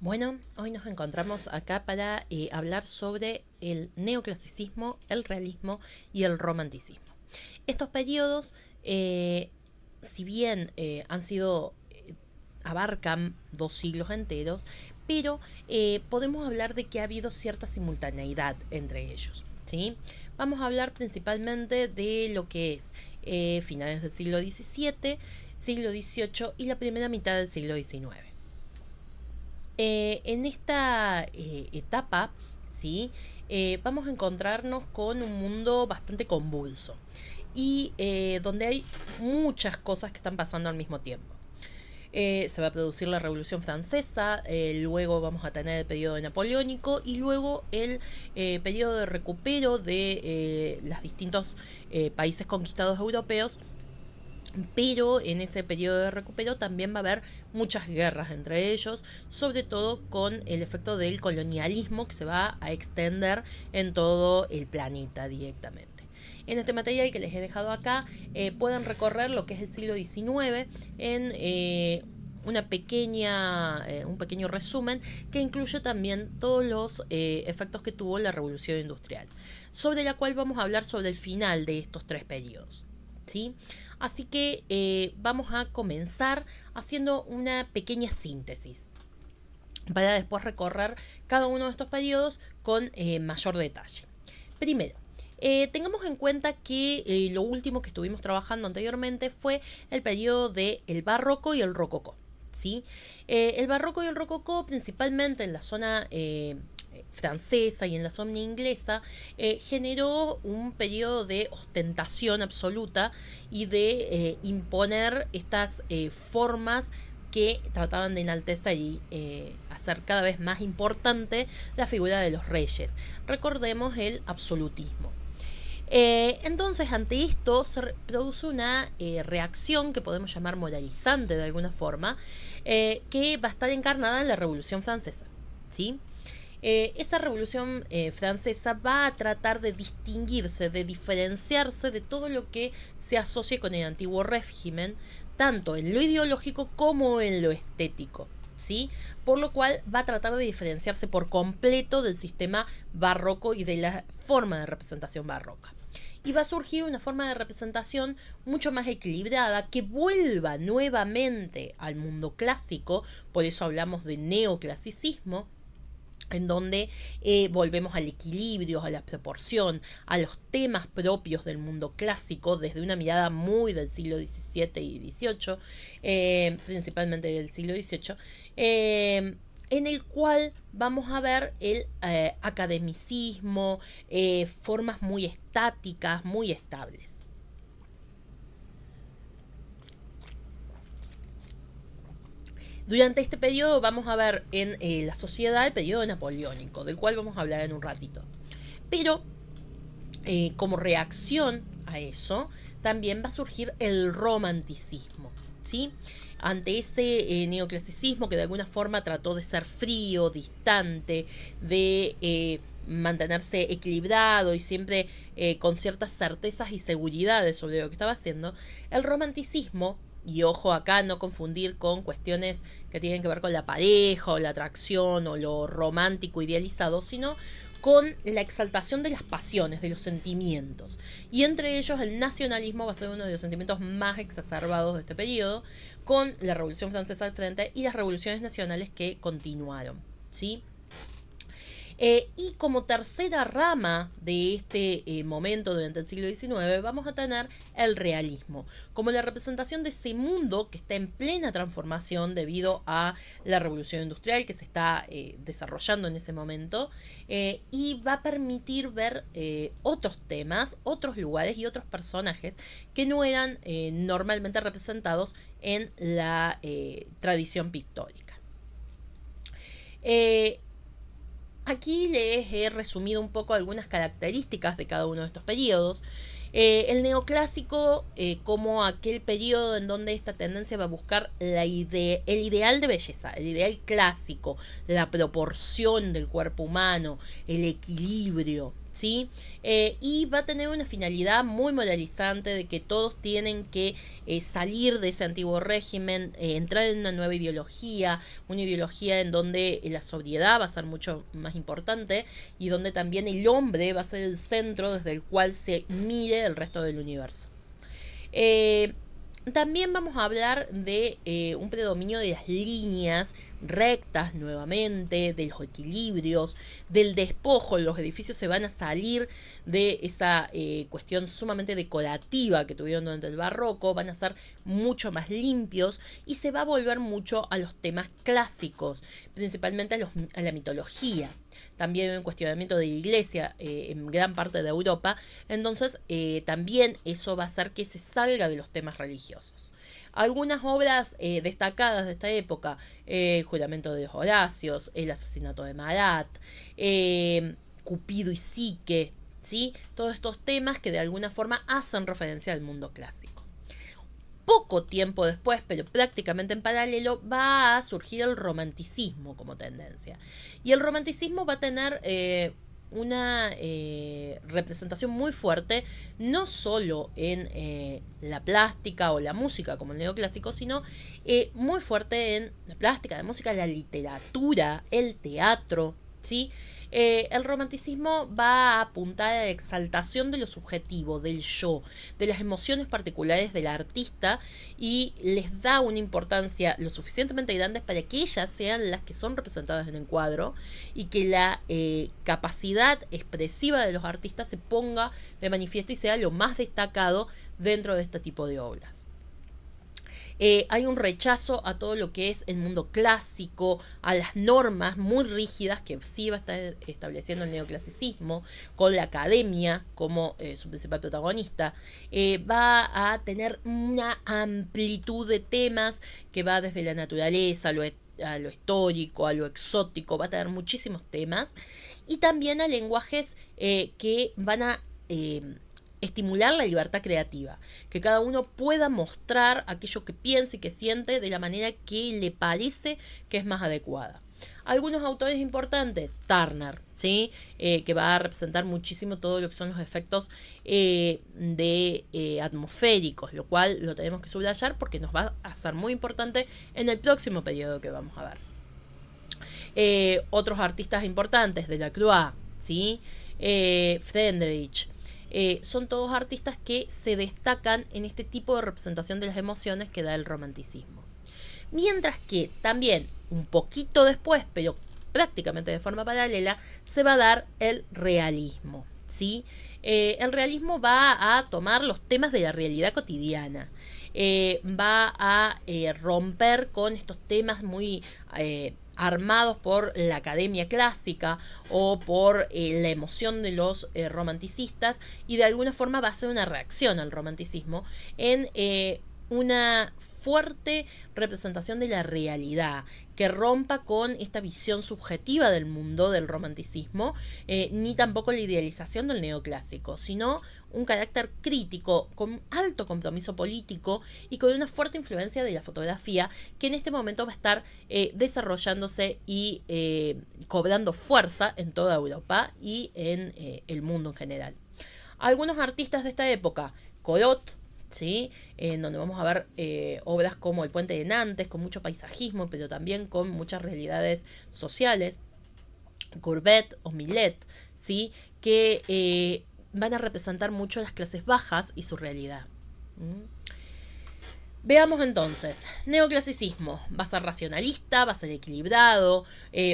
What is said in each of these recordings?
Bueno, hoy nos encontramos acá para hablar sobre el neoclasicismo, el realismo y el romanticismo. Estos periodos, si bien han sido, abarcan 2 siglos enteros, pero podemos hablar de que ha habido cierta simultaneidad entre ellos. ¿Sí? Vamos a hablar principalmente de lo que es finales del siglo XVII, siglo XVIII y la primera mitad del siglo XIX. En esta etapa, ¿sí? Vamos a encontrarnos con un mundo bastante convulso y donde hay muchas cosas que están pasando al mismo tiempo. Se va a producir la Revolución Francesa, luego vamos a tener el periodo napoleónico y luego el periodo de recupero de los distintos países conquistados europeos. Pero en ese periodo de recupero también va a haber muchas guerras entre ellos, sobre todo con el efecto del colonialismo que se va a extender en todo el planeta directamente. En este material que les he dejado acá pueden recorrer lo que es el siglo XIX en un pequeño resumen que incluye también todos los efectos que tuvo la Revolución Industrial, sobre la cual vamos a hablar sobre el final de estos 3 periodos. ¿Sí? Así que vamos a comenzar haciendo una pequeña síntesis para después recorrer cada uno de estos periodos con mayor detalle. Primero, tengamos en cuenta que lo último que estuvimos trabajando anteriormente fue el periodo del barroco y el rococó. ¿Sí? El barroco y el rococó, principalmente en la zona francesa y en la zona inglesa, generó un periodo de ostentación absoluta y de imponer estas formas que trataban de enaltecer y hacer cada vez más importante la figura de los reyes. Recordemos el absolutismo. Entonces, ante esto se produce una reacción que podemos llamar moralizante de alguna forma, que va a estar encarnada en la Revolución Francesa. ¿Sí? Esa Revolución Francesa va a tratar de distinguirse, de diferenciarse de todo lo que se asocie con el antiguo régimen, tanto en lo ideológico como en lo estético. ¿Sí? Por lo cual va a tratar de diferenciarse por completo del sistema barroco y de la forma de representación barroca. Y va a surgir una forma de representación mucho más equilibrada que vuelva nuevamente al mundo clásico, por eso hablamos de neoclasicismo, en donde volvemos al equilibrio, a la proporción, a los temas propios del mundo clásico, desde una mirada muy del siglo XVII y XVIII, principalmente del siglo XVIII, en el cual vamos a ver el academicismo, formas muy estáticas, muy estables. Durante este periodo vamos a ver en la sociedad el periodo napoleónico, del cual vamos a hablar en un ratito. Pero como reacción a eso, también va a surgir el romanticismo, ¿sí? Ante ese neoclasicismo que de alguna forma trató de ser frío, distante, de mantenerse equilibrado y siempre con ciertas certezas y seguridades sobre lo que estaba haciendo, el romanticismo, y ojo acá, no confundir con cuestiones que tienen que ver con la pareja o la atracción o lo romántico idealizado, sino con la exaltación de las pasiones, de los sentimientos. Y entre ellos el nacionalismo va a ser uno de los sentimientos más exacerbados de este periodo, con la Revolución Francesa al frente y las revoluciones nacionales que continuaron, ¿sí? Y como tercera rama de este momento durante el siglo XIX vamos a tener el realismo, como la representación de ese mundo que está en plena transformación debido a la revolución industrial que se está desarrollando en ese momento, y va a permitir ver otros temas, otros lugares y otros personajes que no eran normalmente representados en la tradición pictórica. Aquí les he resumido un poco algunas características de cada uno de estos periodos. El neoclásico como aquel periodo en donde esta tendencia va a buscar el ideal de belleza, el ideal clásico, la proporción del cuerpo humano, el equilibrio, ¿sí? Y va a tener una finalidad muy moralizante de que todos tienen que salir de ese antiguo régimen, entrar en una nueva ideología, una ideología en donde la sobriedad va a ser mucho más importante y donde también el hombre va a ser el centro desde el cual se mide el resto del universo. También vamos a hablar de un predominio de las líneas rectas nuevamente, de los equilibrios, del despojo. Los edificios se van a salir de esa cuestión sumamente decorativa que tuvieron durante el barroco, van a ser mucho más limpios y se va a volver mucho a los temas clásicos, principalmente a la mitología. También hay un cuestionamiento de la iglesia en gran parte de Europa, entonces también eso va a hacer que se salga de los temas religiosos. Algunas obras destacadas de esta época, el juramento de los Horacios, el asesinato de Marat, Cupido y Psique, ¿sí? Todos estos temas que de alguna forma hacen referencia al mundo clásico. Poco tiempo después, pero prácticamente en paralelo, va a surgir el romanticismo como tendencia. Y el romanticismo va a tener una representación muy fuerte, no solo en la plástica o la música como el neoclásico, sino muy fuerte en la plástica, la música, la literatura, el teatro, ¿sí? El romanticismo va a apuntar a la exaltación de lo subjetivo, del yo, de las emociones particulares del artista y les da una importancia lo suficientemente grande para que ellas sean las que son representadas en el cuadro y que la capacidad expresiva de los artistas se ponga de manifiesto y sea lo más destacado dentro de este tipo de obras. Hay un rechazo a todo lo que es el mundo clásico, a las normas muy rígidas que sí va a estar estableciendo el neoclasicismo, con la academia como su principal protagonista. Va a tener una amplitud de temas que va desde la naturaleza, a lo histórico, a lo exótico, va a tener muchísimos temas, y también a lenguajes que van a estimular la libertad creativa, que cada uno pueda mostrar aquello que piensa y que siente de la manera que le parece que es más adecuada. Algunos autores importantes, Turner, ¿sí? Que va a representar muchísimo todo lo que son los efectos atmosféricos, lo cual lo tenemos que subrayar porque nos va a ser muy importante en el próximo periodo que vamos a ver. Otros artistas importantes, Delacroix, ¿sí? Friedrich, son todos artistas que se destacan en este tipo de representación de las emociones que da el romanticismo. Mientras que también un poquito después, pero prácticamente de forma paralela, se va a dar el realismo, ¿sí? El realismo va a tomar los temas de la realidad cotidiana, va a romper con estos temas muy armados por la academia clásica o por la emoción de los romanticistas, y de alguna forma va a ser una reacción al romanticismo en una fuerte representación de la realidad, que rompa con esta visión subjetiva del mundo del romanticismo, ni tampoco la idealización del neoclásico, sino un carácter crítico, con alto compromiso político y con una fuerte influencia de la fotografía, que en este momento va a estar desarrollándose y cobrando fuerza en toda Europa y en el mundo en general. Algunos artistas de esta época, Corot, ¿sí? En donde vamos a ver obras como El Puente de Nantes, con mucho paisajismo, pero también con muchas realidades sociales. Courbet o Millet, ¿sí? Que van a representar mucho las clases bajas y su realidad. Veamos entonces, neoclasicismo va a ser racionalista, va a ser equilibrado,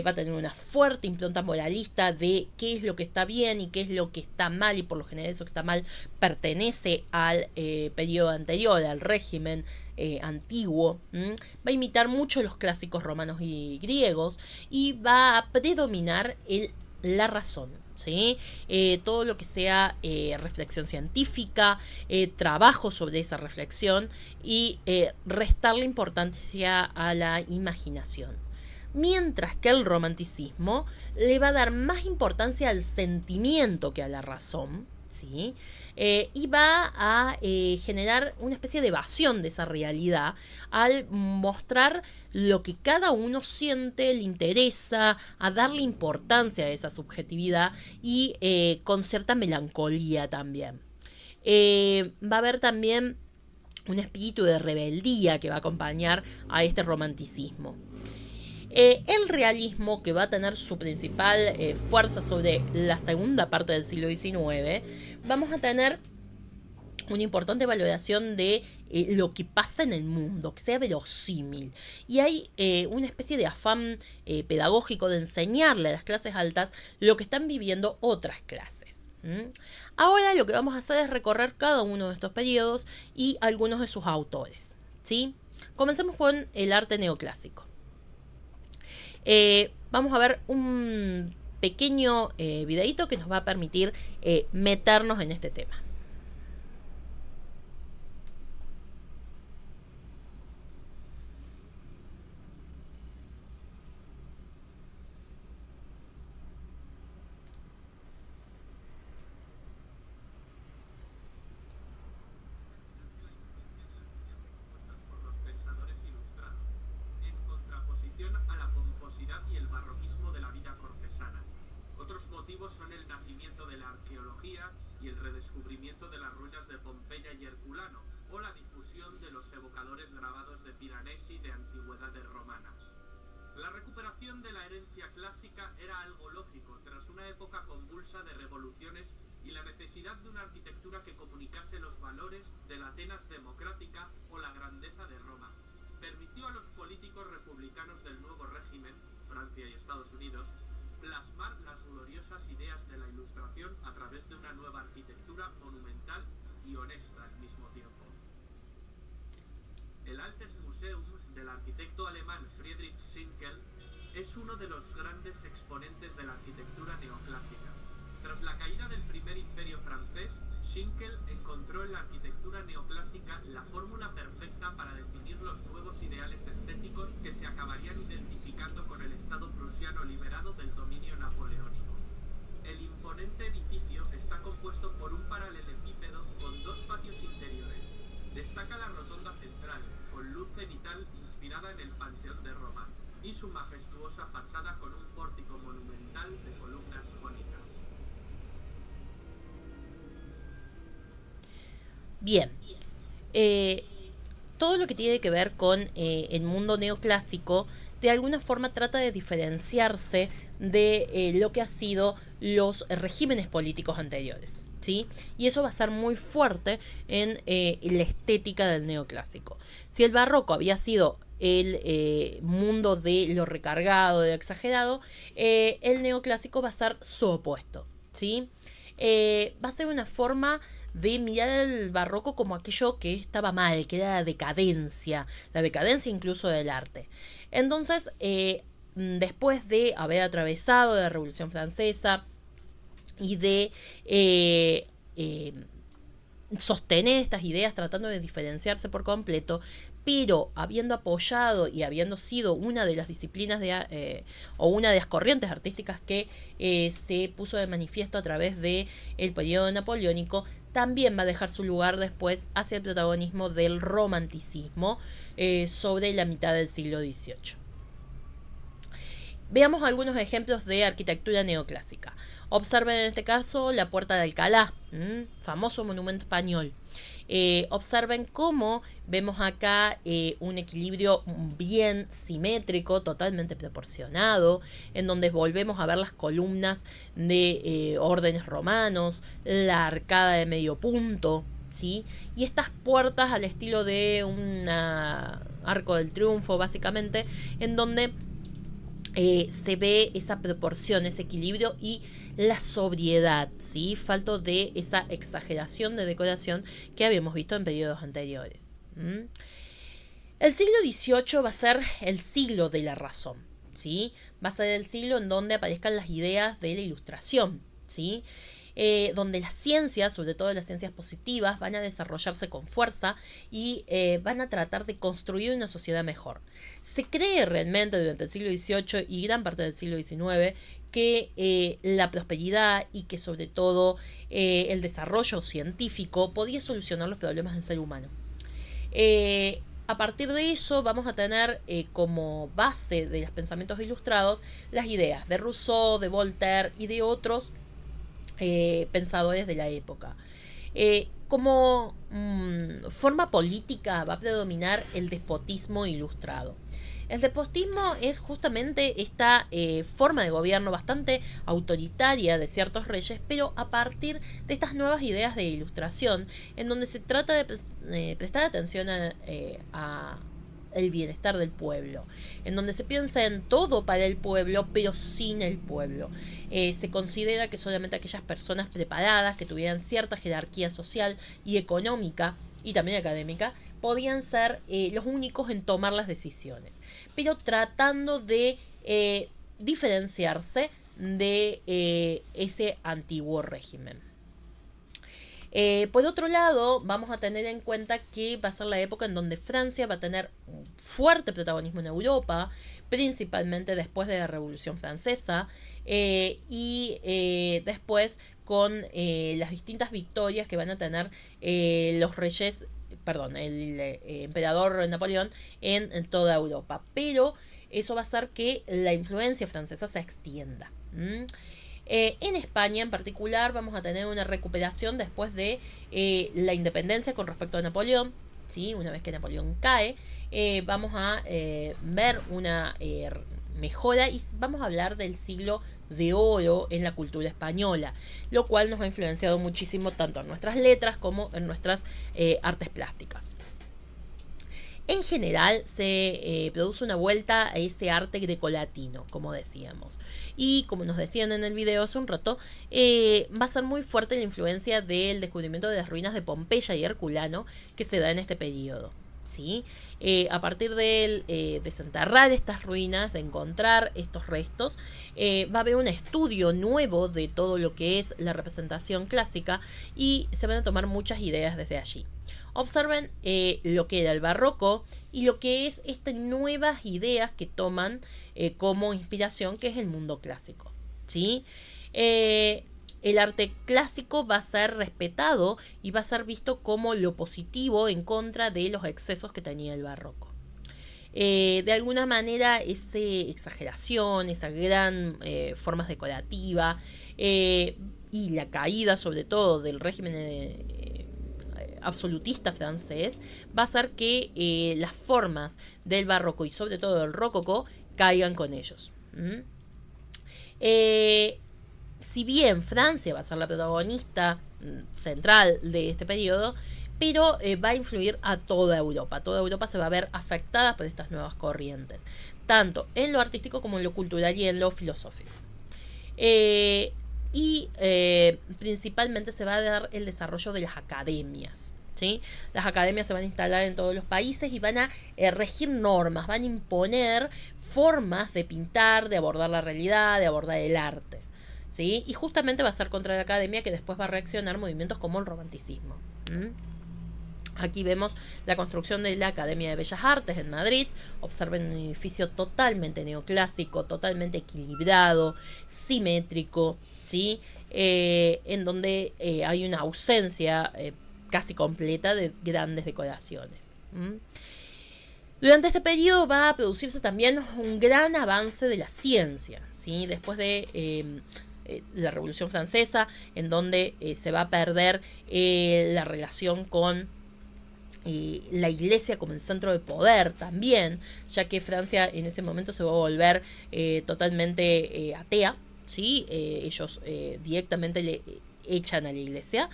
va a tener una fuerte impronta moralista de qué es lo que está bien y qué es lo que está mal, y por lo general eso que está mal pertenece al periodo anterior, al régimen antiguo. Va a imitar mucho los clásicos romanos y griegos y va a predominar la razón. ¿Sí? Todo lo que sea reflexión científica, trabajo sobre esa reflexión y restarle importancia a la imaginación. Mientras que el romanticismo le va a dar más importancia al sentimiento que a la razón, ¿sí? Y va a generar una especie de evasión de esa realidad al mostrar lo que cada uno siente, le interesa, a darle importancia a esa subjetividad y con cierta melancolía también. Va a haber también un espíritu de rebeldía que va a acompañar a este romanticismo. El realismo, que va a tener su principal fuerza sobre la segunda parte del siglo XIX, vamos a tener una importante valoración de lo que pasa en el mundo, que sea verosímil. Y hay una especie de afán pedagógico de enseñarle a las clases altas lo que están viviendo otras clases. Ahora lo que vamos a hacer es recorrer cada uno de estos periodos y algunos de sus autores, ¿sí? Comencemos con el arte neoclásico. Vamos a ver un pequeño videíto que nos va a permitir meternos en este tema. Son el nacimiento de la arqueología y el redescubrimiento de las ruinas de Pompeya y Herculano, o la difusión de los evocadores grabados de Piranesi de antigüedades romanas. La recuperación de la herencia clásica era algo lógico tras una época convulsa de revoluciones y la necesidad de una arquitectura que comunicase los valores de la Atenas democrática o la grandeza de Roma. Permitió a los políticos republicanos del nuevo régimen, Francia y Estados Unidos, plasmar las gloriosas ideas de la Ilustración a través de una nueva arquitectura monumental y honesta al mismo tiempo. El Altes Museum del arquitecto alemán Friedrich Schinkel es uno de los grandes exponentes de la arquitectura neoclásica. Tras la caída del primer imperio francés, Schinkel encontró en la arquitectura neoclásica la fórmula perfecta para definir los nuevos ideales estéticos que se acabarían identificando con el Estado prusiano liberado del dominio napoleónico. El imponente edificio está compuesto por un paralelepípedo con dos patios interiores. Destaca la rotonda central, con luz cenital inspirada en el Panteón de Roma, y su majestuosa fachada con un pórtico monumental de columnas jónicas. Bien, todo lo que tiene que ver con el mundo neoclásico de alguna forma trata de diferenciarse de lo que han sido los regímenes políticos anteriores, ¿sí? Y eso va a ser muy fuerte en la estética del neoclásico. Si el barroco había sido el mundo de lo recargado, de lo exagerado, el neoclásico va a ser su opuesto, ¿sí? Va a ser una forma de mirar al barroco como aquello que estaba mal, que era la decadencia incluso del arte. Entonces, después de haber atravesado la Revolución Francesa y de sostener estas ideas tratando de diferenciarse por completo, pero habiendo apoyado y habiendo sido una de las disciplinas o una de las corrientes artísticas que se puso de manifiesto a través del periodo napoleónico, también va a dejar su lugar después hacia el protagonismo del romanticismo sobre la mitad del siglo XVIII. Veamos algunos ejemplos de arquitectura neoclásica. Observen en este caso la Puerta de Alcalá, famoso monumento español. Observen cómo vemos acá un equilibrio bien simétrico, totalmente proporcionado, en donde volvemos a ver las columnas de órdenes romanos, la arcada de medio punto, ¿sí? Y estas puertas al estilo de un arco del triunfo, básicamente, en donde se ve esa proporción, ese equilibrio y la sobriedad, ¿sí? Falto de esa exageración de decoración que habíamos visto en periodos anteriores. El siglo XVIII va a ser el siglo de la razón, ¿sí? Va a ser el siglo en donde aparezcan las ideas de la Ilustración, ¿sí? donde las ciencias, sobre todo las ciencias positivas, van a desarrollarse con fuerza y van a tratar de construir una sociedad mejor. Se cree realmente durante el siglo XVIII y gran parte del siglo XIX que la prosperidad y que sobre todo el desarrollo científico podía solucionar los problemas del ser humano. A partir de eso vamos a tener como base de los pensamientos ilustrados las ideas de Rousseau, de Voltaire y de otros pensadores de la época. Como forma política va a predominar el despotismo ilustrado. El despotismo es justamente esta forma de gobierno bastante autoritaria de ciertos reyes, pero a partir de estas nuevas ideas de ilustración, en donde se trata de prestar atención a el bienestar del pueblo, en donde se piensa en todo para el pueblo, pero sin el pueblo. Se considera que solamente aquellas personas preparadas, que tuvieran cierta jerarquía social y económica, y también académica, podían ser los únicos en tomar las decisiones, pero tratando de diferenciarse de ese antiguo régimen. Por otro lado, vamos a tener en cuenta que va a ser la época en donde Francia va a tener un fuerte protagonismo en Europa, principalmente después de la Revolución Francesa y después con las distintas victorias que van a tener los reyes, perdón, el emperador Napoleón en toda Europa. Pero eso va a hacer que la influencia francesa se extienda. En España en particular vamos a tener una recuperación después de la independencia con respecto a Napoleón, ¿sí? Una vez que Napoleón cae, vamos a ver una mejora y vamos a hablar del siglo de oro en la cultura española, lo cual nos ha influenciado muchísimo tanto en nuestras letras como en nuestras artes plásticas. En general se produce una vuelta a ese arte grecolatino, como decíamos. Y como nos decían en el video hace un rato, va a ser muy fuerte la influencia del descubrimiento de las ruinas de Pompeya y Herculano que se da en este periodo. ¿Sí? A partir de desenterrar estas ruinas, de encontrar estos restos, va a haber un estudio nuevo de todo lo que es la representación clásica y se van a tomar muchas ideas desde allí. Observen lo que era el barroco y lo que es estas nuevas ideas que toman como inspiración, que es el mundo clásico, ¿sí? El arte clásico va a ser respetado y va a ser visto como lo positivo en contra de los excesos que tenía el barroco. De alguna manera, esa exageración, esa gran forma decorativa y la caída sobre todo del régimen absolutista francés va a hacer que las formas del barroco y sobre todo del rococó caigan con ellos. Si bien Francia va a ser la protagonista central de este periodo, pero va a influir a toda Europa. Toda Europa se va a ver afectada por estas nuevas corrientes, tanto en lo artístico como en lo cultural y en lo filosófico. Principalmente se va a dar el desarrollo de las academias, ¿sí? Las academias se van a instalar en todos los países y van a regir normas, van a imponer formas de pintar, de abordar la realidad, de abordar el arte, ¿sí? Y justamente va a ser contra la academia que después va a reaccionar movimientos como el romanticismo. Aquí vemos la construcción de la Academia de Bellas Artes en Madrid. Observen un edificio totalmente neoclásico, totalmente equilibrado, simétrico, ¿sí? En donde hay una ausencia casi completa de grandes decoraciones. Durante este periodo va a producirse también un gran avance de la ciencia, ¿sí? Después de la Revolución Francesa, en donde se va a perder la relación con la iglesia como el centro de poder también, ya que Francia en ese momento se va a volver totalmente atea, ¿sí? Ellos directamente le echan a la iglesia,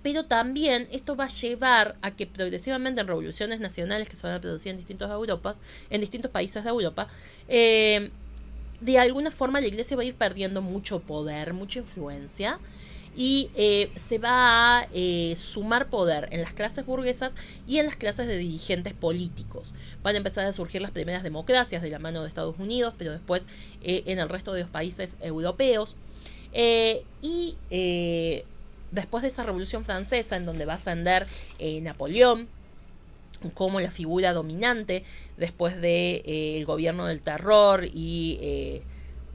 pero también esto va a llevar a que progresivamente en revoluciones nacionales que se van a producir en distintos países de Europa, de alguna forma la iglesia va a ir perdiendo mucho poder, mucha influencia, y se va a sumar poder en las clases burguesas y en las clases de dirigentes políticos. Van a empezar a surgir las primeras democracias de la mano de Estados Unidos, pero después en el resto de los países europeos. Después de esa Revolución Francesa, en donde va a ascender Napoleón como la figura dominante después del gobierno del terror y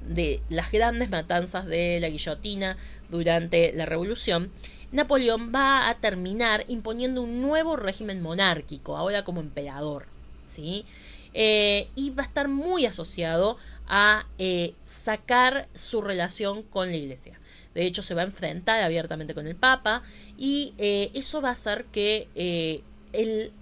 de las grandes matanzas de la guillotina durante la Revolución, Napoleón va a terminar imponiendo un nuevo régimen monárquico, ahora como emperador, ¿sí? Y va a estar muy asociado a sacar su relación con la Iglesia. De hecho, se va a enfrentar abiertamente con el Papa y eso va a hacer que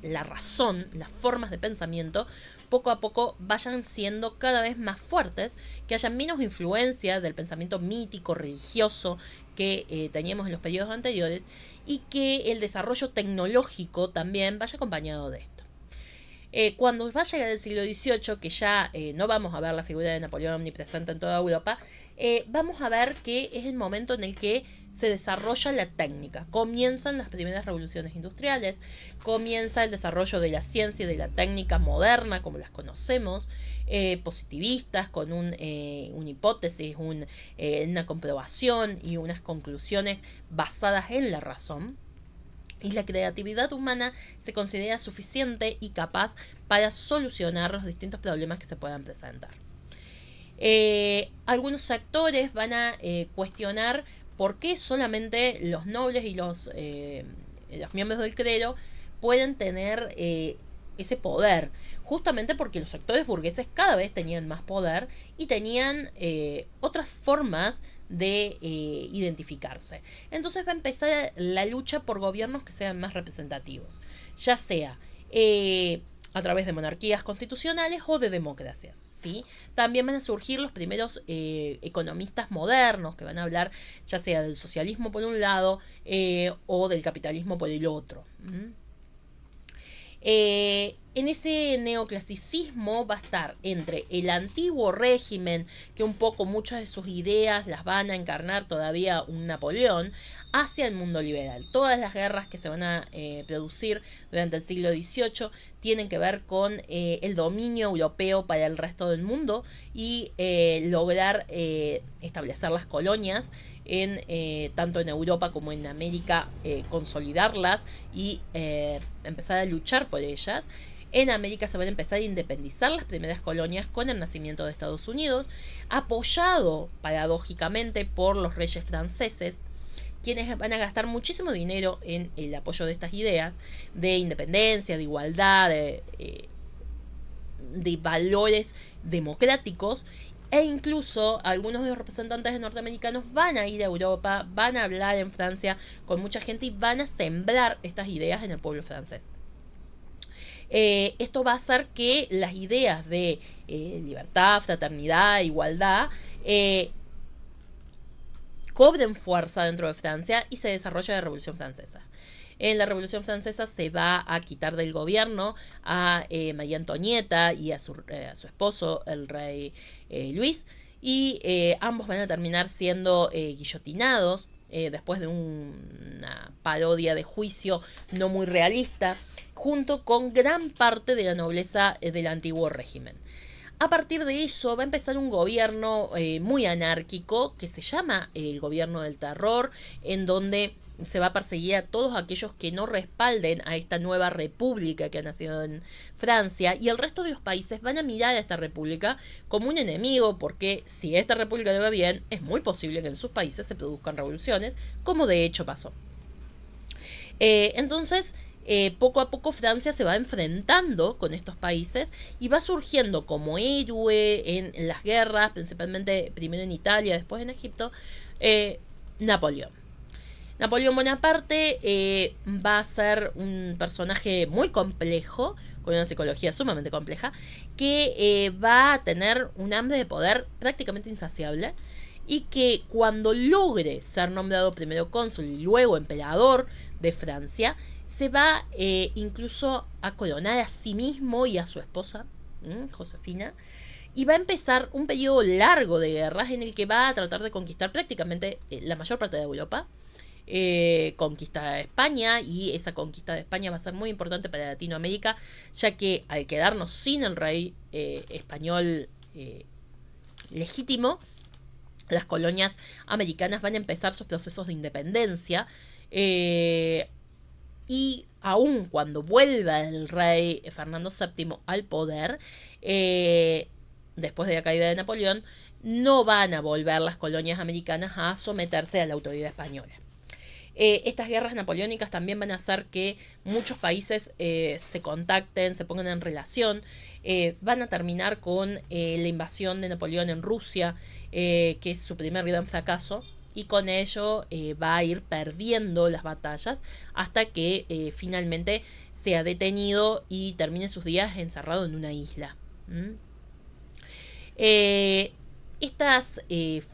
la razón, las formas de pensamiento, poco a poco vayan siendo cada vez más fuertes, que haya menos influencia del pensamiento mítico, religioso que teníamos en los periodos anteriores y que el desarrollo tecnológico también vaya acompañado de esto. Cuando va a llegar el siglo XVIII, que ya no vamos a ver la figura de Napoleón ni presente en toda Europa, vamos a ver que es el momento en el que se desarrolla la técnica. Comienzan las primeras revoluciones industriales, comienza el desarrollo de la ciencia y de la técnica moderna, como las conocemos, positivistas, con una hipótesis, una comprobación y unas conclusiones basadas en la razón. Y la creatividad humana se considera suficiente y capaz para solucionar los distintos problemas que se puedan presentar. Algunos sectores van a cuestionar por qué solamente los nobles y los miembros del clero pueden tener ese poder, justamente porque los sectores burgueses cada vez tenían más poder y tenían otras formas de identificarse. Entonces va a empezar la lucha por gobiernos que sean más representativos, ya sea a través de monarquías constitucionales o de democracias, ¿sí? También van a surgir los primeros economistas modernos que van a hablar ya sea del socialismo por un lado o del capitalismo por el otro. En ese neoclasicismo va a estar entre el antiguo régimen, que un poco muchas de sus ideas las van a encarnar todavía un Napoleón, hacia el mundo liberal. Todas las guerras que se van a producir durante el siglo XVIII tienen que ver con el dominio europeo para el resto del mundo y lograr establecer las colonias tanto en Europa como en América, consolidarlas y empezar a luchar por ellas. En América se van a empezar a independizar las primeras colonias con el nacimiento de Estados Unidos, apoyado paradójicamente por los reyes franceses, quienes van a gastar muchísimo dinero en el apoyo de estas ideas de independencia, de igualdad, de valores democráticos. E incluso algunos de los representantes norteamericanos van a ir a Europa, van a hablar en Francia con mucha gente y van a sembrar estas ideas en el pueblo francés. Esto va a hacer que las ideas de libertad, fraternidad, igualdad cobren fuerza dentro de Francia y se desarrolla la Revolución Francesa. En la Revolución Francesa se va a quitar del gobierno a María Antonieta y a su esposo, el rey Luis, y ambos van a terminar siendo guillotinados después de una parodia de juicio no muy realista, junto con gran parte de la nobleza del antiguo régimen. A partir de eso va a empezar un gobierno muy anárquico que se llama el gobierno del terror, en donde se va a perseguir a todos aquellos que no respalden a esta nueva república que ha nacido en Francia, y el resto de los países van a mirar a esta república como un enemigo, porque si esta república le va bien, es muy posible que en sus países se produzcan revoluciones, como de hecho pasó. Entonces, poco a poco Francia se va enfrentando con estos países y va surgiendo como héroe en las guerras, principalmente primero en Italia, después en Egipto, Napoleón. Napoleón Bonaparte va a ser un personaje muy complejo, con una psicología sumamente compleja, que va a tener un hambre de poder prácticamente insaciable, y que cuando logre ser nombrado primero cónsul y luego emperador de Francia, se va incluso a coronar a sí mismo y a su esposa, Josefina, y va a empezar un periodo largo de guerras en el que va a tratar de conquistar prácticamente la mayor parte de Europa. Conquista España, y esa conquista de España va a ser muy importante para Latinoamérica, ya que al quedarnos sin el rey español legítimo, las colonias americanas van a empezar sus procesos de independencia, y aun cuando vuelva el rey Fernando VII al poder, después de la caída de Napoleón, no van a volver las colonias americanas a someterse a la autoridad española. Estas guerras napoleónicas también van a hacer que muchos países se contacten, se pongan en relación. Van a terminar con la invasión de Napoleón en Rusia, que es su primer gran fracaso, y con ello va a ir perdiendo las batallas hasta que finalmente sea detenido y termine sus días encerrado en una isla. Estas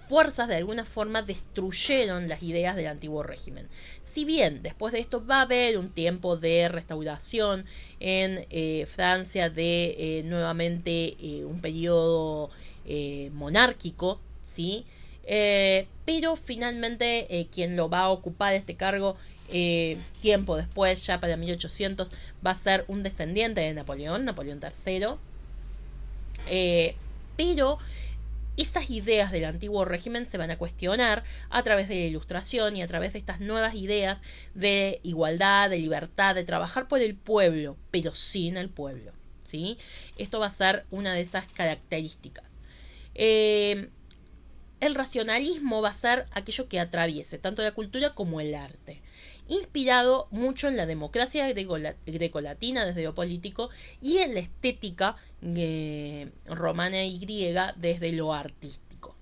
fuerzas de alguna forma destruyeron las ideas del antiguo régimen. Si bien después de esto va a haber un tiempo de restauración en Francia, de nuevamente un periodo monárquico, ¿sí? Pero finalmente quien lo va a ocupar este cargo tiempo después, ya para 1800, va a ser un descendiente de Napoleón, Napoleón III. Pero esas ideas del antiguo régimen se van a cuestionar a través de la Ilustración y a través de estas nuevas ideas de igualdad, de libertad, de trabajar por el pueblo, pero sin el pueblo, ¿sí? Esto va a ser una de esas características. El racionalismo va a ser aquello que atraviese tanto la cultura como el arte, inspirado mucho en la democracia grecolatina desde lo político y en la estética romana y griega desde lo artístico.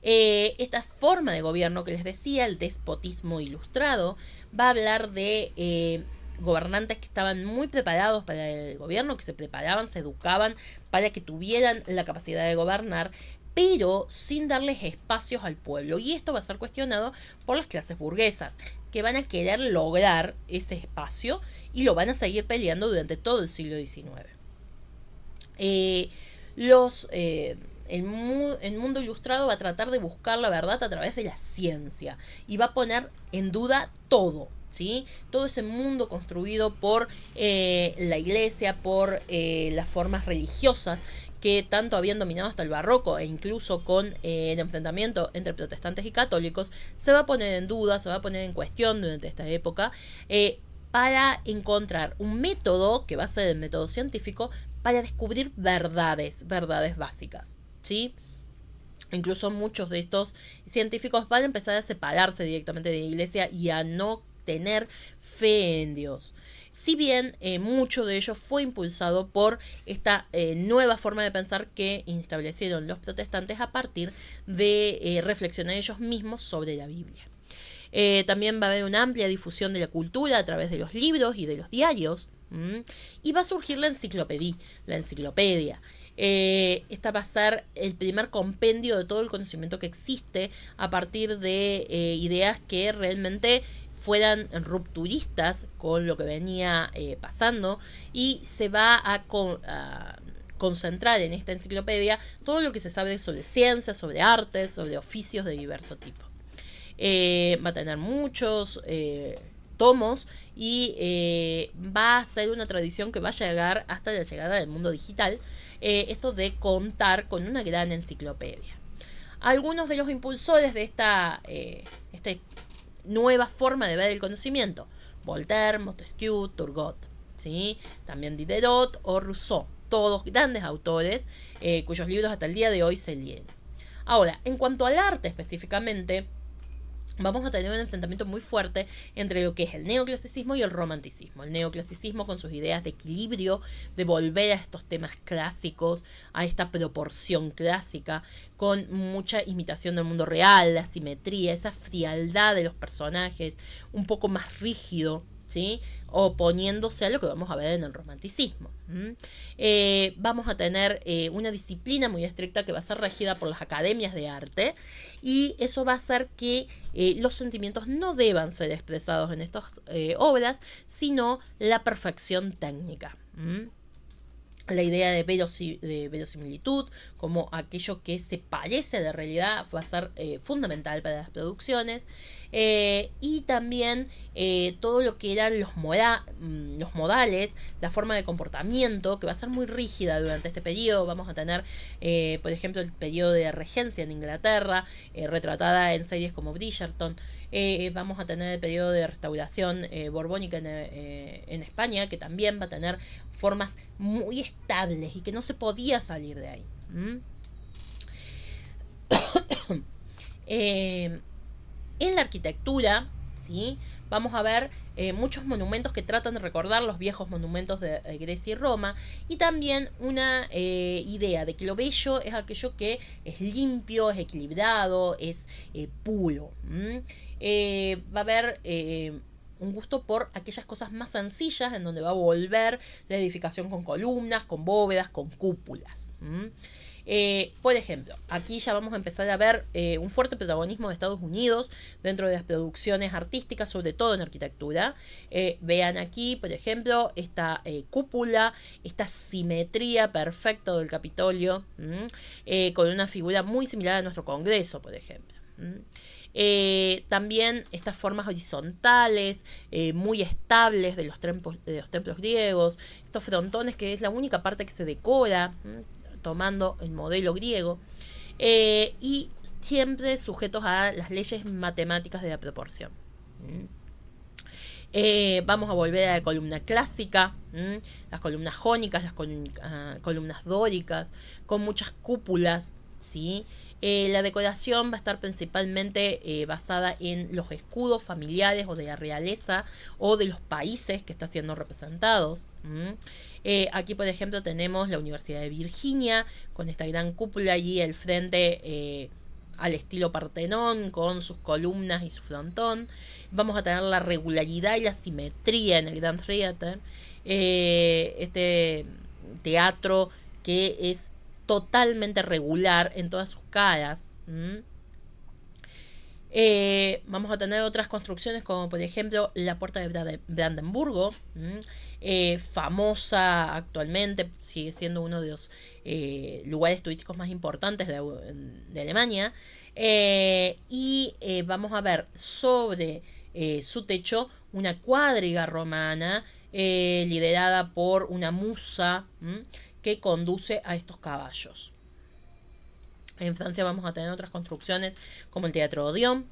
Esta forma de gobierno que les decía, el despotismo ilustrado, va a hablar de gobernantes que estaban muy preparados para el gobierno, que se preparaban, se educaban para que tuvieran la capacidad de gobernar, pero sin darles espacios al pueblo. Y esto va a ser cuestionado por las clases burguesas, que van a querer lograr ese espacio y lo van a seguir peleando durante todo el siglo XIX. El mundo ilustrado va a tratar de buscar la verdad a través de la ciencia y va a poner en duda todo, ¿sí? Todo ese mundo construido por la iglesia, por las formas religiosas que tanto habían dominado hasta el barroco, e incluso con el enfrentamiento entre protestantes y católicos, se va a poner en duda, se va a poner en cuestión durante esta época, para encontrar un método, que va a ser el método científico, para descubrir verdades básicas, ¿sí? Incluso muchos de estos científicos van a empezar a separarse directamente de la iglesia y a no tener fe en Dios. Si bien mucho de ello fue impulsado por esta nueva forma de pensar que establecieron los protestantes a partir de reflexionar ellos mismos sobre la Biblia. También va a haber una amplia difusión de la cultura a través de los libros y de los diarios. Y va a surgir la enciclopedia. Esta va a ser el primer compendio de todo el conocimiento que existe a partir de ideas que realmente fueran rupturistas con lo que venía pasando, y se va a concentrar en esta enciclopedia todo lo que se sabe sobre ciencias, sobre artes, sobre oficios de diverso tipo. Va a tener muchos tomos y va a ser una tradición que va a llegar hasta la llegada del mundo digital, esto de contar con una gran enciclopedia. Algunos de los impulsores de esta nueva forma de ver el conocimiento: Voltaire, Montesquieu, Turgot, ¿sí? También Diderot o Rousseau, todos grandes autores cuyos libros hasta el día de hoy se leen. Ahora, en cuanto al arte específicamente, vamos a tener un enfrentamiento muy fuerte entre lo que es el neoclasicismo y el romanticismo. El neoclasicismo con sus ideas de equilibrio, de volver a estos temas clásicos, a esta proporción clásica, con mucha imitación del mundo real, la simetría, esa frialdad de los personajes, un poco más rígido, ¿sí? Oponiéndose a lo que vamos a ver en el romanticismo. Vamos a tener una disciplina muy estricta que va a ser regida por las academias de arte, y eso va a hacer que los sentimientos no deban ser expresados en estas obras, sino la perfección técnica. La idea de verosimilitud, como aquello que se parece a la realidad, va a ser fundamental para las producciones. Y también todo lo que eran los modales, la forma de comportamiento, que va a ser muy rígida durante este periodo. Vamos a tener, por ejemplo, el periodo de regencia en Inglaterra, retratada en series como Bridgerton. Vamos a tener el periodo de restauración borbónica en España, que también va a tener formas muy estables y que no se podía salir de ahí. En la arquitectura, ¿sí? Vamos a ver muchos monumentos que tratan de recordar los viejos monumentos de Grecia y Roma, y también una idea de que lo bello es aquello que es limpio, es equilibrado, es puro. Va a haber un gusto por aquellas cosas más sencillas, en donde va a volver la edificación con columnas, con bóvedas, con cúpulas. Por ejemplo, aquí ya vamos a empezar a ver un fuerte protagonismo de Estados Unidos dentro de las producciones artísticas, sobre todo en arquitectura. Vean aquí, por ejemplo, esta cúpula, esta simetría perfecta del Capitolio, con una figura muy similar a nuestro Congreso, por ejemplo. También estas formas horizontales, muy estables de los templos griegos, estos frontones que es la única parte que se decora, tomando el modelo griego, y siempre sujetos a las leyes matemáticas de la proporción. Vamos a volver a la columna clásica, las columnas jónicas, las columnas dóricas, con muchas cúpulas, ¿sí? La decoración va a estar principalmente basada en los escudos familiares o de la realeza o de los países que están siendo representados. Aquí, por ejemplo, tenemos la Universidad de Virginia con esta gran cúpula allí al frente, al estilo Partenón, con sus columnas y su frontón. Vamos a tener la regularidad y la simetría en el Grand Theater, este teatro que es totalmente regular en todas sus caras. Vamos a tener otras construcciones como por ejemplo la Puerta de Brandenburgo, famosa actualmente, sigue siendo uno de los lugares turísticos más importantes de Alemania, y vamos a ver sobre su techo una cuadriga romana liderada por una musa que conduce a estos caballos. En Francia vamos a tener otras construcciones como el Teatro Odeón,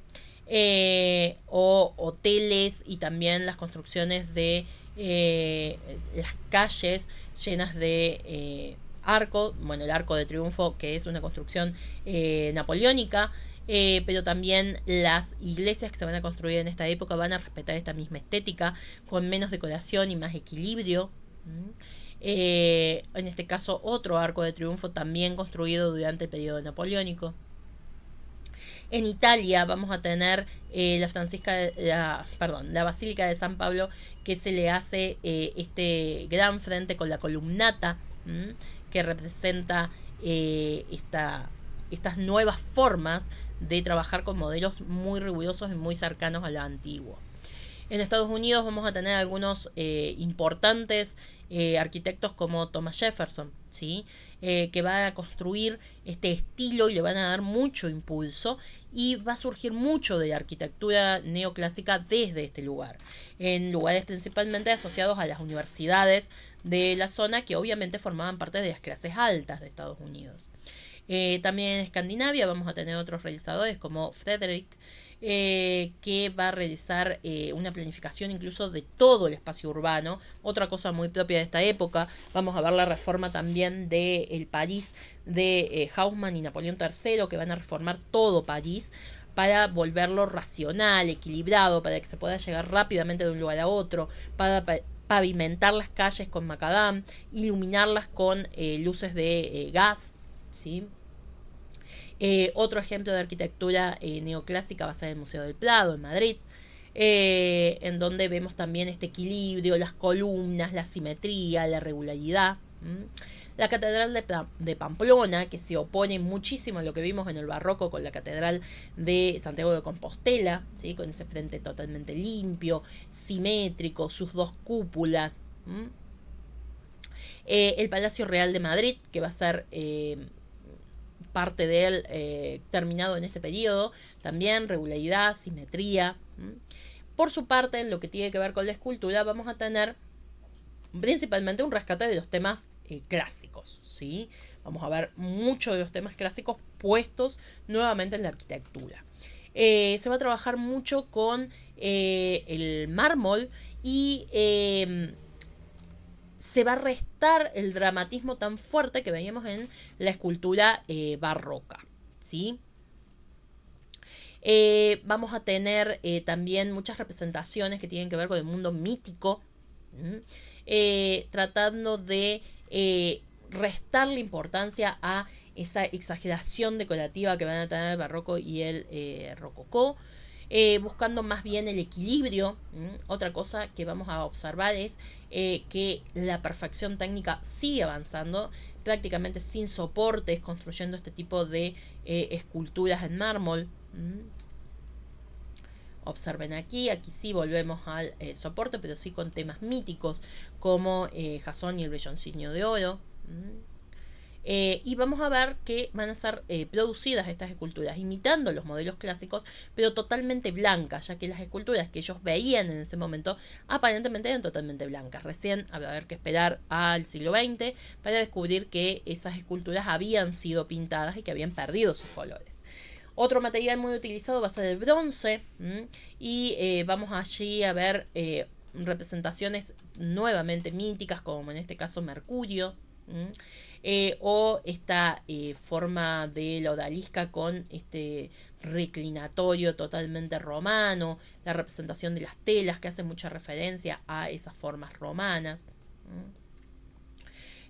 o hoteles, y también las construcciones de las calles llenas de arco, bueno, el Arco de Triunfo, que es una construcción napoleónica, pero también las iglesias que se van a construir en esta época van a respetar esta misma estética, con menos decoración y más equilibrio. En este caso otro arco de triunfo también construido durante el periodo napoleónico. En Italia vamos a tener la Basílica de San Pablo, que se le hace este gran frente con la columnata, que representa estas nuevas formas de trabajar con modelos muy rigurosos y muy cercanos a lo antiguo. En Estados Unidos vamos a tener algunos importantes arquitectos como Thomas Jefferson, ¿sí? Que van a construir este estilo y le van a dar mucho impulso, y va a surgir mucho de la arquitectura neoclásica desde este lugar, en lugares principalmente asociados a las universidades de la zona, que obviamente formaban parte de las clases altas de Estados Unidos. También en Escandinavia vamos a tener otros realizadores como Frederick, que va a realizar una planificación incluso de todo el espacio urbano, otra cosa muy propia de esta época. Vamos a ver la reforma también del París de Haussmann y Napoleón III, que van a reformar todo París para volverlo racional, equilibrado, para que se pueda llegar rápidamente de un lugar a otro, para pavimentar las calles con macadam, iluminarlas con luces de gas, ¿sí? Otro ejemplo de arquitectura neoclásica va a ser el Museo del Prado en Madrid, en donde vemos también este equilibrio, las columnas, la simetría, la regularidad. La Catedral de Pamplona, que se opone muchísimo a lo que vimos en el barroco con la Catedral de Santiago de Compostela, ¿sí? Con ese frente totalmente limpio, simétrico, sus dos cúpulas. El Palacio Real de Madrid, que va a ser parte de él terminado en este periodo, también regularidad, simetría. Por su parte, en lo que tiene que ver con la escultura, vamos a tener principalmente un rescate de los temas clásicos, ¿sí? Vamos a ver muchos de los temas clásicos puestos nuevamente en la arquitectura. Se va a trabajar mucho con el mármol y se va a restar el dramatismo tan fuerte que veíamos en la escultura barroca, ¿sí? Vamos a tener también muchas representaciones que tienen que ver con el mundo mítico, tratando de restarle importancia a esa exageración decorativa que van a tener el barroco y el rococó, buscando más bien el equilibrio. Otra cosa que vamos a observar es que la perfección técnica sigue avanzando, prácticamente sin soportes, construyendo este tipo de esculturas en mármol. Observen aquí sí volvemos al soporte, pero sí con temas míticos como Jasón y el velloncillo de oro. Y vamos a ver que van a ser producidas estas esculturas imitando los modelos clásicos, pero totalmente blancas, ya que las esculturas que ellos veían en ese momento aparentemente eran totalmente blancas. Recién va a haber que esperar al siglo XX para descubrir que esas esculturas habían sido pintadas y que habían perdido sus colores. Otro material muy utilizado va a ser el bronce, y vamos allí a ver representaciones nuevamente míticas, como en este caso Mercurio, o esta forma de la odalisca con este reclinatorio totalmente romano, la representación de las telas que hace mucha referencia a esas formas romanas.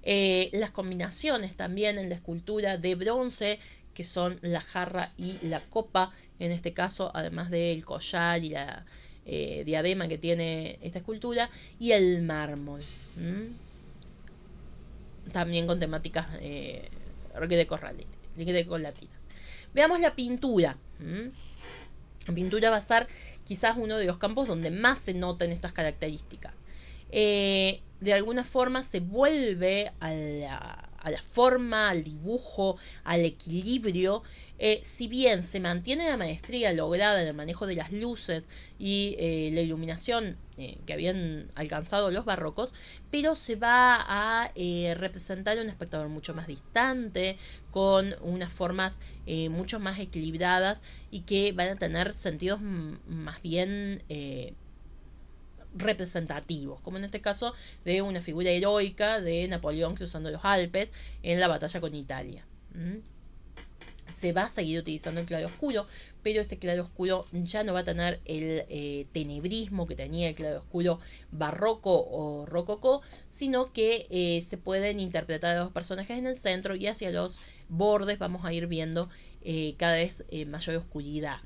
Las combinaciones también en la escultura de bronce, que son la jarra y la copa, en este caso, además del collar y la diadema que tiene esta escultura, y el mármol. También con temáticas grecolatinas. Veamos la pintura. La pintura va a ser quizás uno de los campos donde más se notan estas características. De alguna forma se vuelve a la forma, al dibujo, al equilibrio. Si bien se mantiene la maestría lograda en el manejo de las luces y la iluminación que habían alcanzado los barrocos, pero se va a representar a un espectador mucho más distante, con unas formas mucho más equilibradas y que van a tener sentidos más bien representativos, como en este caso de una figura heroica de Napoleón cruzando los Alpes en la batalla con Italia. Se va a seguir utilizando el claroscuro, pero ese claroscuro ya no va a tener el tenebrismo que tenía el claroscuro barroco o rococó, sino que se pueden interpretar a los personajes en el centro, y hacia los bordes vamos a ir viendo cada vez mayor oscuridad.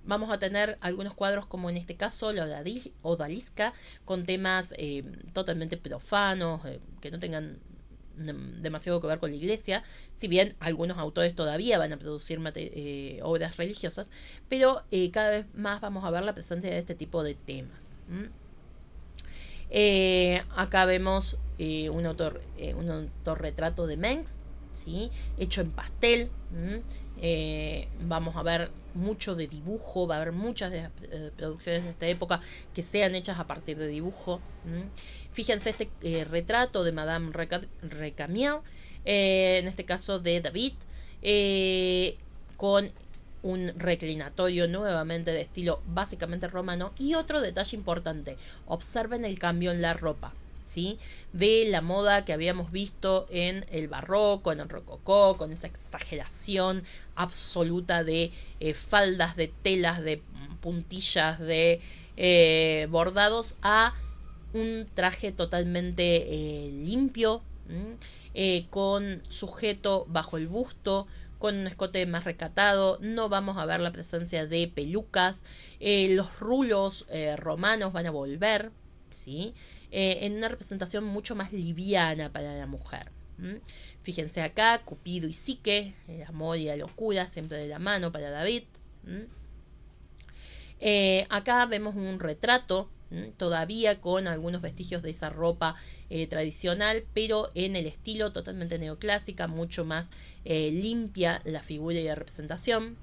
Vamos a tener algunos cuadros, como en este caso la odalisca, con temas totalmente profanos, que no tengan demasiado que ver con la iglesia, si bien algunos autores todavía van a producir obras religiosas, pero cada vez más vamos a ver la presencia de este tipo de temas. Acá vemos un autorretrato de Mengs, ¿sí? Hecho en pastel. Vamos a ver mucho de dibujo, va a haber muchas de las producciones de esta época que sean hechas a partir de dibujo. Fíjense este retrato de Madame Recamier, en este caso de David, con un reclinatorio nuevamente de estilo básicamente romano. Y otro detalle importante, observen el cambio en la ropa, ¿sí? De la moda que habíamos visto en el barroco, en el rococó, con esa exageración absoluta de faldas, de telas, de puntillas, de bordados, a un traje totalmente limpio, con sujeto bajo el busto, con un escote más recatado. No vamos a ver la presencia de pelucas. Los rulos romanos van a volver, ¿sí? En una representación mucho más liviana para la mujer. Fíjense acá, Cupido y Psique, el amor y la locura, siempre de la mano para David. Acá vemos un retrato todavía con algunos vestigios de esa ropa tradicional, pero en el estilo totalmente neoclásica, mucho más limpia la figura y la representación.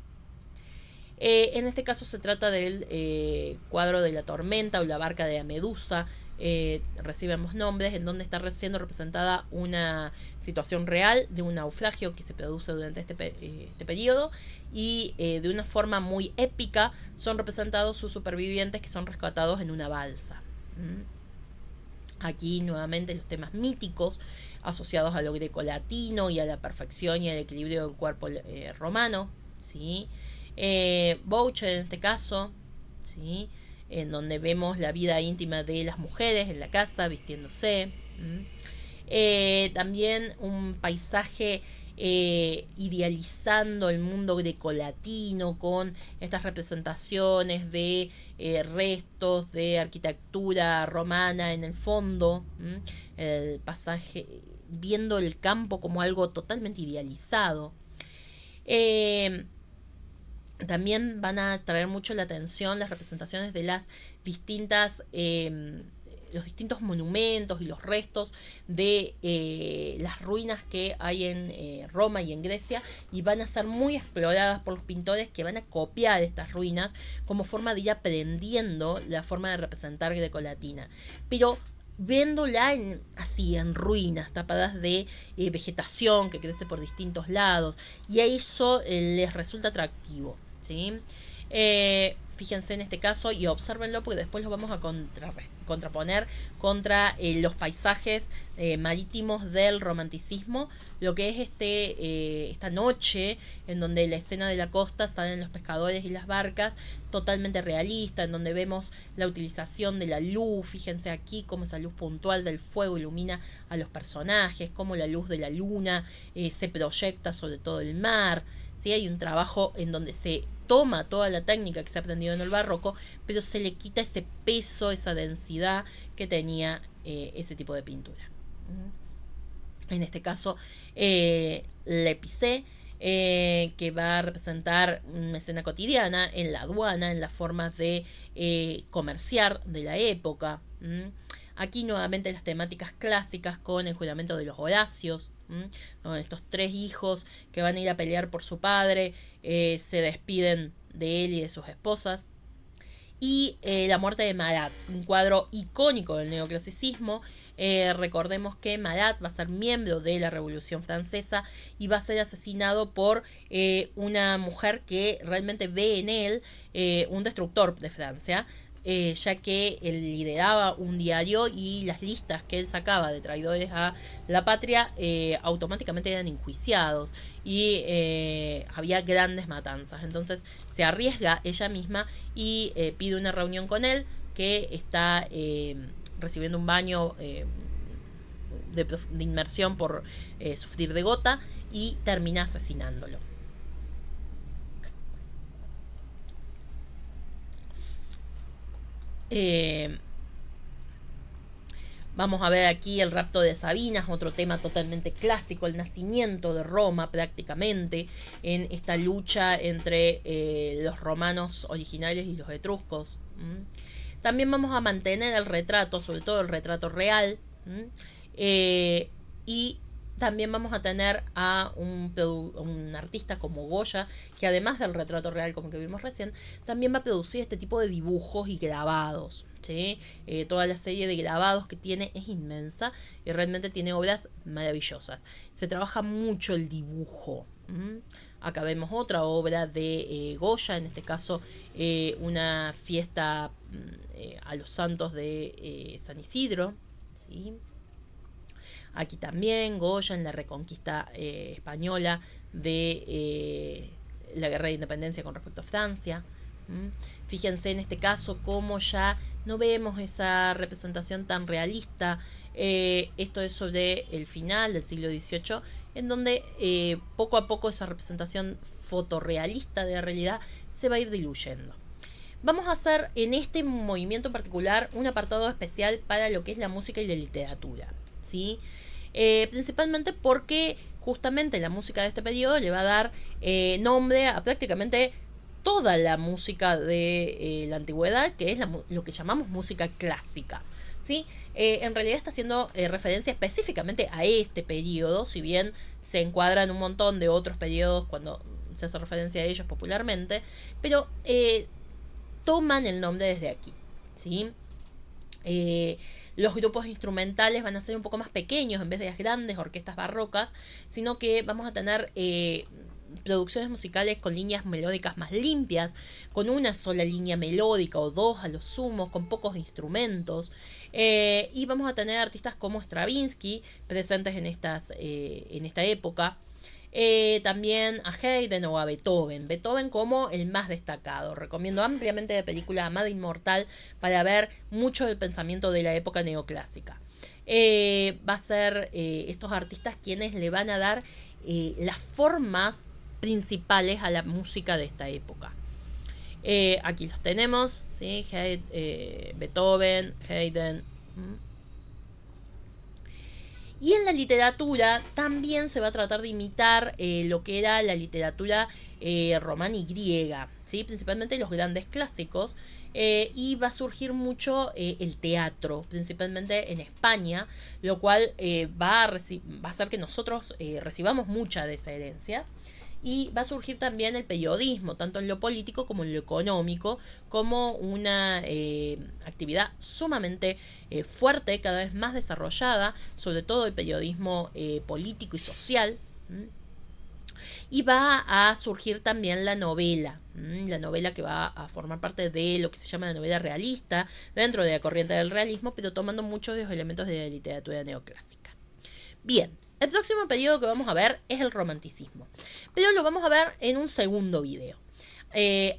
En este caso se trata del cuadro de la tormenta o la barca de la Medusa, recibe ambos nombres, en donde está siendo representada una situación real de un naufragio que se produce durante este periodo, y de una forma muy épica son representados sus supervivientes, que son rescatados en una balsa. Aquí nuevamente los temas míticos asociados a lo grecolatino y a la perfección y al equilibrio del cuerpo romano, ¿sí? Boucher en este caso, ¿sí? En donde vemos la vida íntima de las mujeres en la casa vistiéndose. También un paisaje idealizando el mundo grecolatino con estas representaciones de restos de arquitectura romana en el fondo. El pasaje viendo el campo como algo totalmente idealizado. También van a atraer mucho la atención las representaciones de las distintas, los distintos monumentos y los restos de las ruinas que hay en Roma y en Grecia, y van a ser muy exploradas por los pintores, que van a copiar estas ruinas como forma de ir aprendiendo la forma de representar grecolatina, pero viéndola así en ruinas, tapadas de vegetación que crece por distintos lados, y a eso les resulta atractivo, ¿sí? Fíjense en este caso y obsérvenlo, porque después lo vamos a contraponer contra los paisajes marítimos del romanticismo, lo que es esta noche en donde la escena de la costa salen los pescadores y las barcas, totalmente realista, en donde vemos la utilización de la luz. Fíjense aquí cómo esa luz puntual del fuego ilumina a los personajes, cómo la luz de la luna se proyecta sobre todo el mar, ¿sí? Hay un trabajo en donde se toma toda la técnica que se ha aprendido en el barroco, pero se le quita ese peso, esa densidad que tenía ese tipo de pintura. En este caso, Le Pisé, que va a representar una escena cotidiana en la aduana, en las formas de comerciar de la época. Aquí nuevamente las temáticas clásicas con el juramento de los Horacios, ¿no? Estos tres hijos que van a ir a pelear por su padre, se despiden de él y de sus esposas. Y la muerte de Marat, un cuadro icónico del neoclasicismo. Recordemos que Marat va a ser miembro de la Revolución Francesa y va a ser asesinado por una mujer que realmente ve en él un destructor de Francia, ya que él lideraba un diario y las listas que él sacaba de traidores a la patria automáticamente eran enjuiciados, y había grandes matanzas. Entonces se arriesga ella misma y pide una reunión con él, que está recibiendo un baño de inmersión por sufrir de gota, y termina asesinándolo. Vamos a ver aquí el rapto de Sabinas, otro tema totalmente clásico, el nacimiento de Roma prácticamente, en esta lucha entre los romanos originarios y los etruscos. También vamos a mantener el retrato, sobre todo el retrato real, y también vamos a tener a un artista como Goya, que además del retrato real, como que vimos recién, también va a producir este tipo de dibujos y grabados, ¿sí? Toda la serie de grabados que tiene es inmensa y realmente tiene obras maravillosas. Se trabaja mucho el dibujo. Acá vemos otra obra de Goya, en este caso una fiesta a los santos de San Isidro, ¿sí? Aquí también Goya en la reconquista española de la guerra de independencia con respecto a Francia. Fíjense en este caso cómo ya no vemos esa representación tan realista. Esto es sobre el final del siglo XVIII, en donde poco a poco esa representación fotorrealista de la realidad se va a ir diluyendo. Vamos a hacer en este movimiento en particular un apartado especial para lo que es la música y la literatura, ¿sí? Principalmente porque justamente la música de este periodo le va a dar nombre a prácticamente toda la música de la antigüedad, que es lo que llamamos música clásica. ¿Sí? En realidad está haciendo referencia específicamente a este periodo, si bien se encuadra en un montón de otros periodos cuando se hace referencia a ellos popularmente, pero toman el nombre desde aquí. ¿Sí? Los grupos instrumentales van a ser un poco más pequeños en vez de las grandes orquestas barrocas, sino que vamos a tener producciones musicales con líneas melódicas más limpias, con una sola línea melódica o dos a lo sumo, con pocos instrumentos, y vamos a tener artistas como Stravinsky presentes en esta época. También a Haydn o a Beethoven. Beethoven como el más destacado. Recomiendo ampliamente la película Amada Inmortal para ver mucho del pensamiento de la época neoclásica. Va a ser estos artistas quienes le van a dar las formas principales a la música de esta época. Aquí los tenemos, ¿sí? Beethoven, Haydn. Y en la literatura también se va a tratar de imitar lo que era la literatura romana y griega, ¿sí? Principalmente los grandes clásicos. Y va a surgir mucho el teatro, principalmente en España, lo cual va a hacer que nosotros recibamos mucha de esa herencia. Y va a surgir también el periodismo, tanto en lo político como en lo económico, como una actividad sumamente fuerte, cada vez más desarrollada, sobre todo el periodismo político y social. Y va a surgir también la novela que va a formar parte de lo que se llama la novela realista, dentro de la corriente del realismo, pero tomando muchos de los elementos de la literatura neoclásica. Bien. El próximo periodo que vamos a ver es el romanticismo, pero lo vamos a ver en un segundo video.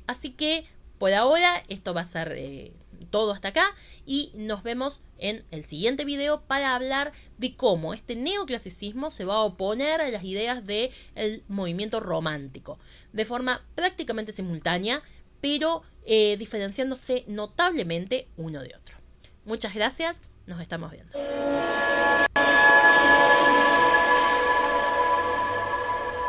Así que por ahora esto va a ser todo hasta acá y nos vemos en el siguiente video para hablar de cómo este neoclasicismo se va a oponer a las ideas del movimiento romántico de forma prácticamente simultánea, pero diferenciándose notablemente uno de otro. Muchas gracias, nos estamos viendo.